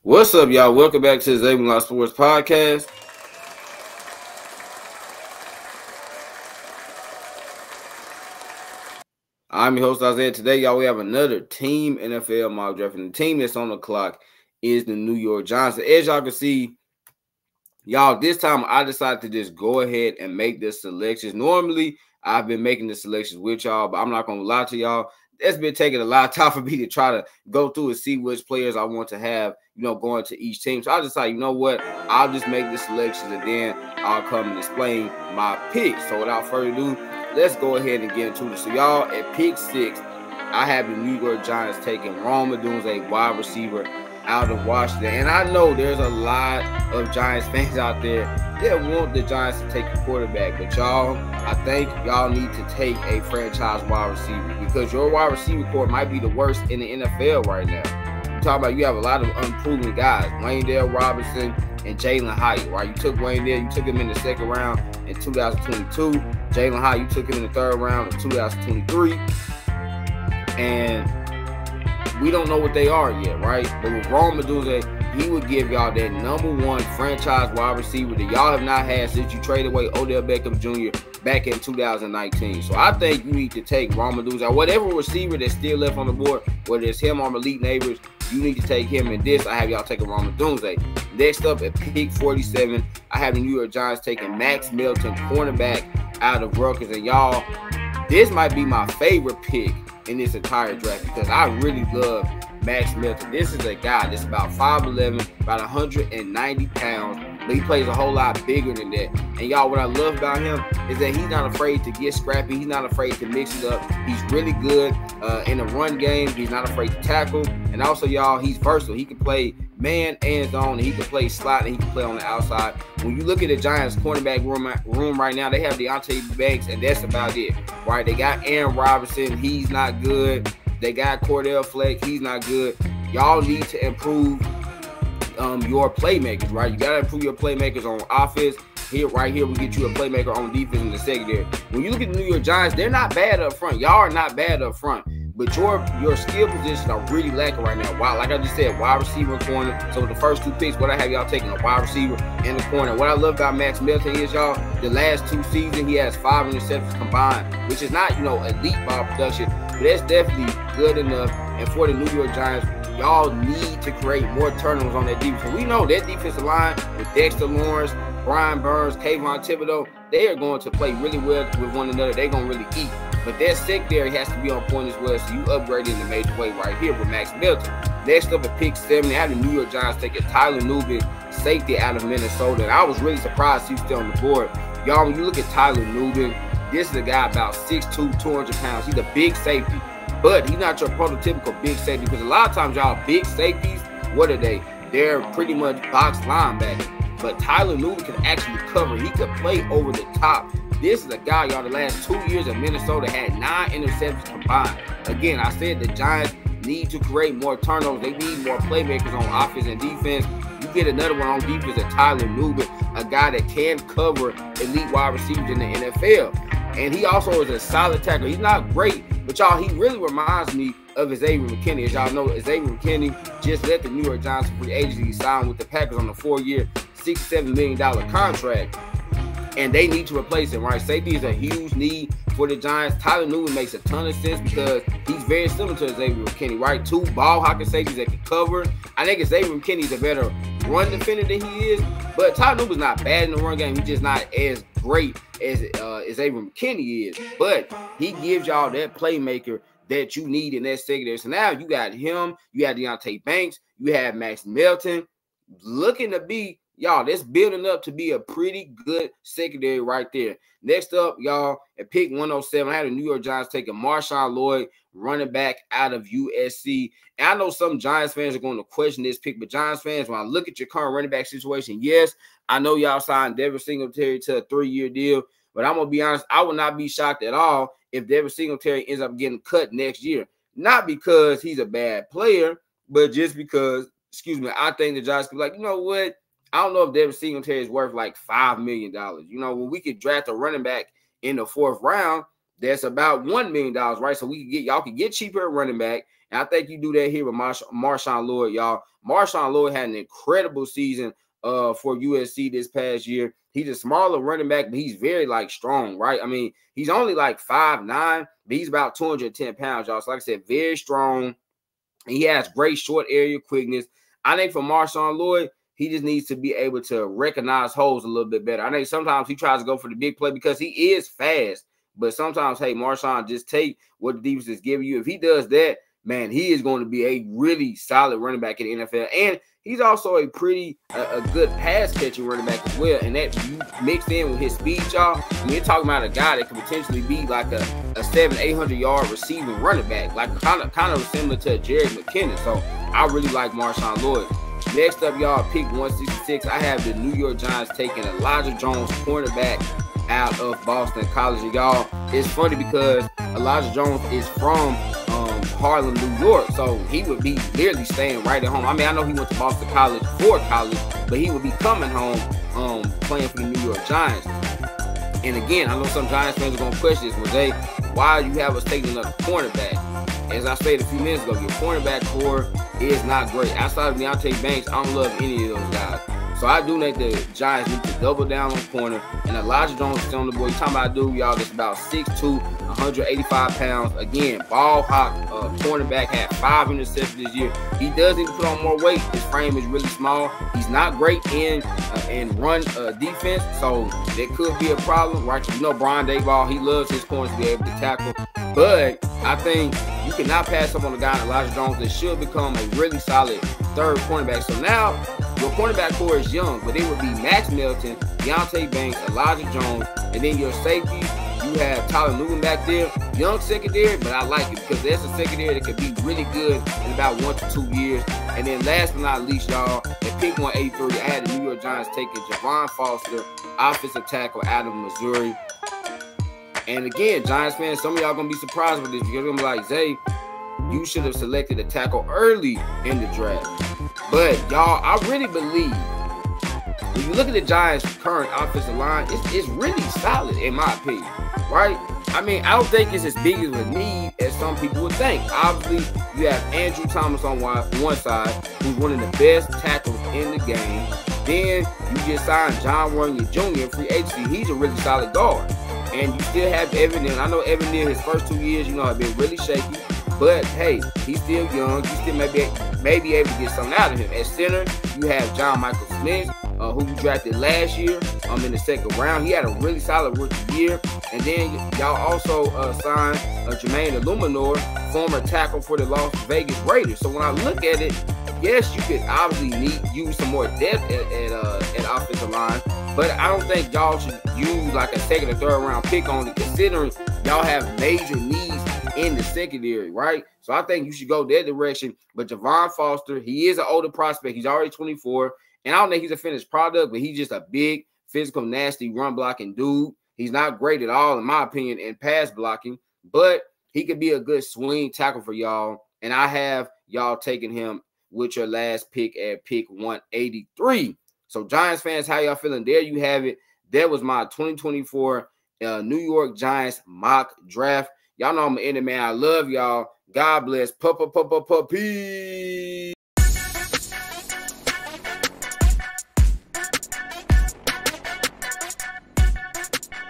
What's up, y'all? Welcome back to the Xavier Law Sports Podcast. I'm your host, Isaiah. Today, y'all, we have another team NFL mock draft. And the team that's on the clock is the New York Giants. As y'all can see, y'all, this time I decided to just go ahead and make the selections. Normally, I've been making the selections with y'all, but I'm not going to lie to y'all. It's been taking a lot of time for me to try to go through and see which players I want to have, going to each team. So I decided, you know what? I'll just make the selections and then I'll come and explain my picks. So without further ado, let's go ahead and get into it. So y'all, at pick 6, I have the New York Giants taking Rome Odunze, wide receiver out of Washington. And I know there's a lot of Giants fans out there that want the Giants to take a quarterback. But y'all, I think y'all need to take a franchise wide receiver because your wide receiver core might be the worst in the NFL right now. You're talking about you have a lot of unproven guys, Wan'Dale Robinson and Jalin Hyatt, right? You took Wan'Dale, you took him in the second round in 2022. Jalin Hyatt, you took him in the third round of 2023. And we don't know what they are yet, right? But with Rome Odunze, he would give y'all that number one franchise wide receiver that y'all have not had since you traded away Odell Beckham Jr. back in 2019. So I think you need to take Rome Odunze, whatever receiver that's still left on the board, whether it's him or Malik Neighbors, you need to take him. And this, I have y'all taking Rome Odunze. Next up at pick 47, I have the New York Giants taking Max Melton, cornerback out of Rutgers. And y'all, this might be my favorite pick in this entire draft because I really love Max Melton. This is a guy that's about 5'11", about 190 pounds, but he plays a whole lot bigger than that. And y'all, what I love about him is that he's not afraid to get scrappy. He's not afraid to mix it up. He's really good in the run game. He's not afraid to tackle. And also, y'all, he's versatile. He can play man and zone, and he can play slot, and he can play on the outside. When you look at the Giants' cornerback room right now, they have Deonte Banks, and that's about it, right? They got Aaron Robinson. He's not good. They got Cordell Fleck. He's not good. Y'all need to improve your playmakers, right? You got to improve your playmakers on offense. Right here, we get you a playmaker on defense in the secondary. When you look at the New York Giants, they're not bad up front. Y'all are not bad up front. But your skill positions are really lacking right now. Wow, like I just said, wide receiver and corner. So with the first two picks, what I have y'all taking a wide receiver and the corner. What I love about Max Melton is, y'all, the last 2 seasons, he has 5 interceptions combined, which is not, elite ball production, but that's definitely good enough. And for the New York Giants, y'all need to create more turnovers on that defense. We know that defensive line with Dexter Lawrence, Brian Burns, Kayvon Thibodeau, they are going to play really well with one another. They're going to really eat. But that secondary has to be on point as well, so you upgrade in a major way right here with Max Melton. Next up at pick 7, I have the New York Giants taking Tyler Nubin, safety out of Minnesota. And I was really surprised he's still on the board. Y'all, when you look at Tyler Nubin, this is a guy about 6'2", 200 pounds. He's a big safety, but he's not your prototypical big safety because a lot of times, y'all, big safeties, what are they? They're pretty much box linebackers. But Tyler Nubin can actually cover. He could play over the top. This is a guy, y'all, the last 2 years in Minnesota had 9 interceptions combined. Again, I said the Giants need to create more turnovers. They need more playmakers on offense and defense. You get another one on defense at Tyler Nubin, a guy that can cover elite wide receivers in the NFL. And he also is a solid tackler. He's not great, but y'all, he really reminds me of Xavier McKinney. As y'all know, Xavier McKinney just let the New York Giants free agency sign with the Packers on a 4-year, $67 million contract. And they need to replace him, right? Safety is a huge need for the Giants. Tyler Nubin makes a ton of sense because he's very similar to Xavier McKinney, right? 2 ball-hawking safeties that can cover. I think Xavier McKinney is a better run defender than he is, but Tyler Nubin's not bad in the run game. He's just not as great as Xavier McKinney is. But he gives y'all that playmaker that you need in that secondary. So now you got him, you have Deonte Banks, you have Max Melton, looking to be, y'all, that's building up to be a pretty good secondary right there. Next up, y'all, at pick 107, I had the New York Giants taking Marshawn Lloyd, running back out of USC. And I know some Giants fans are going to question this pick, but Giants fans, when I look at your current running back situation, yes, I know y'all signed Devin Singletary to a 3-year deal, but I'm going to be honest, I would not be shocked at all if Devin Singletary ends up getting cut next year. Not because he's a bad player, but just because, I think the Giants could be like, you know what? I don't know if Devin Singletary is worth like $5 million. When we could draft a running back in the 4th round, that's about $1 million, right? So y'all can get cheaper at running back. And I think you do that here with Marshawn Lloyd, y'all. Marshawn Lloyd had an incredible season for USC this past year. He's a smaller running back, but he's very like strong, right? I mean, he's only like 5'9", but he's about 210 pounds, y'all. So like I said, very strong. He has great short area quickness. I think for Marshawn Lloyd, he just needs to be able to recognize holes a little bit better. I think sometimes he tries to go for the big play because he is fast. But sometimes, hey, Marshawn, just take what the defense is giving you. If he does that, man, he is going to be a really solid running back in the NFL. And he's also a pretty a good pass-catching running back as well. And that you mixed in with his speed, y'all, when you're talking about a guy that could potentially be like a 700-800-yard receiving running back, like kind of similar to Jerick McKinnon. So I really like Marshawn Lloyd. Next up, y'all, pick 166. I have the New York Giants taking Elijah Jones, cornerback out of Boston College. And y'all, it's funny because Elijah Jones is from Harlem, New York, so he would be literally staying right at home. I mean, I know he went to Boston College for college, but he would be coming home playing for the New York Giants. And again, I know some Giants fans are going to question this. Jose, why do you have us taking another cornerback? As I stated a few minutes ago, your cornerback core is not great. Outside of Deonte Banks, I don't love any of those guys. So I do think the Giants need to double down on corner. And Elijah Jones is on the board. You're talking about a dude, y'all, that's about 6'2", 185 pounds. Again, ball hawk cornerback, had 5 interceptions this year. He does need to put on more weight. His frame is really small. He's not great in run defense, so that could be a problem, right? You know, Brian Daboll, he loves his corners to be able to tackle. But I think you cannot pass up on a guy like Elijah Jones that should become a really solid third cornerback. So now your cornerback core is young, but it would be Max Melton, Deonte Banks, Elijah Jones, and then your safety, you have Tyler Newton back there. Young secondary, but I like it because that's a secondary that could be really good in about 1 to 2 years. And then last but not least, y'all, at pick 183, I had the New York Giants taking Javon Foster, offensive tackle out of Missouri. And again, Giants fans, some of y'all going to be surprised with this because you're going to be like, Zay, you should have selected a tackle early in the draft. But, y'all, I really believe when you look at the Giants' current offensive line, it's really solid, in my opinion, right? I mean, I don't think it's as big of a need as some people would think. Obviously, you have Andrew Thomas on one side, who's one of the best tackles in the game. Then you just signed John Runyon Jr. in free agency. He's a really solid guard. And you still have Evan Neal. I know Evan Neal, his first 2 years, you know, have been really shaky. But, hey, he's still young. You still may be able to get something out of him. At center, you have John Michael Smith, who you drafted last year in the second round. He had a really solid rookie year. And then y'all also signed Jermaine Illuminor, former tackle for the Las Vegas Raiders. So when I look at it, yes, you could obviously use some more depth at offensive line. But I don't think y'all should use like a second or third round pick on it, considering y'all have major needs in the secondary, right? So I think you should go that direction. But Javon Foster, he is an older prospect. He's already 24. And I don't think he's a finished product, but he's just a big, physical, nasty run blocking dude. He's not great at all, in my opinion, in pass blocking. But he could be a good swing tackle for y'all. And I have y'all taking him with your last pick at pick 183. So Giants fans, how y'all feeling? There you have it. That was my 2024 New York Giants mock draft. Y'all know I'm an end man. I love y'all. God bless. Peace.